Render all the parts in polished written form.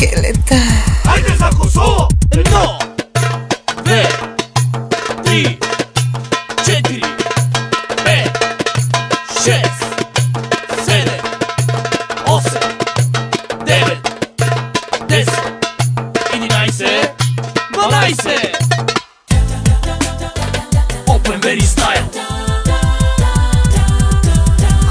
Скелета. Хайде за косо! 1, 2, 3, 4, 5, 6, 7, 8, 9, 10, 11, 12. Open very style.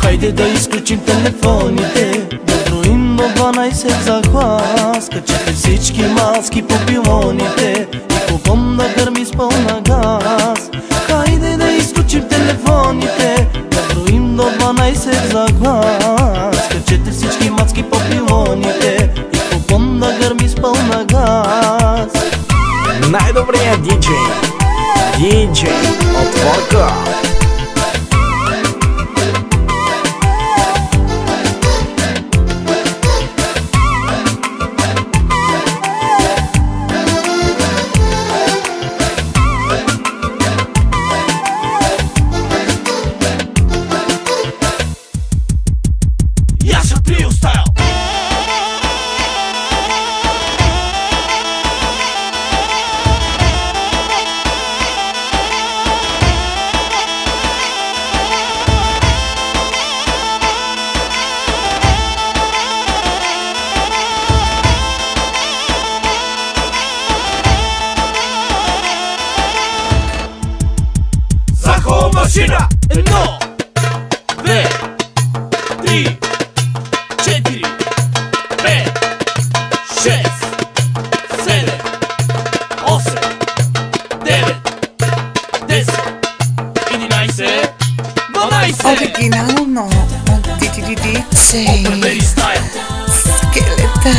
Хайде да изключим телефоните, да броим до 12 за глас. Качете всички маски по пилоните и купон да гърми с пълна газ. Хайде да изключим телефоните, да броим до 12 за глас. Качете всички маски по пилоните и купон да гърми с пълна газ. Най-добрият диджей Отворка. Яша Трио стайл. Захо машина. 1, 2, 3, 4, 5, 6, 7, 8, 9, 10, 11, 12. Оригинално от диджей Open very style. Скелета.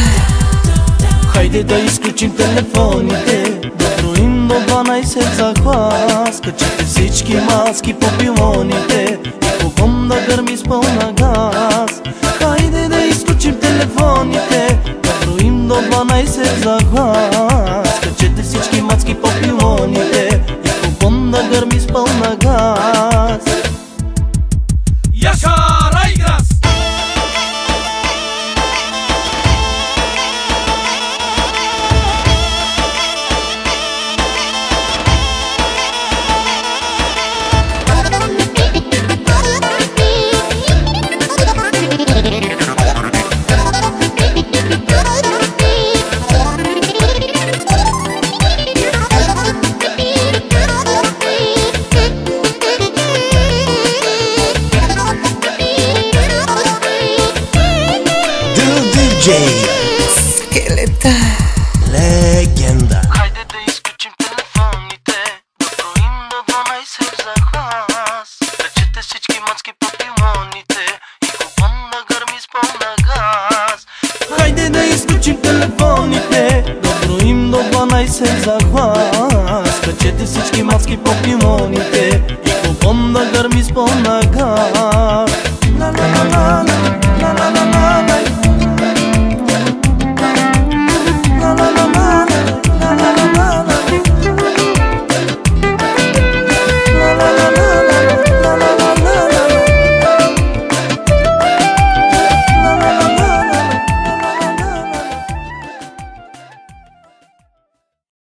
Хайде да изключим телефоните, да броим до 12 за глас. Качете всички маски по пилоните и купон да гърми с пълна газ. Хайде да изключим телефоните, да броим до 12 за глас. Качете всички маски по пилоните и купон да гърми с пълна газ. Яша Райграс. Диджей Скелета.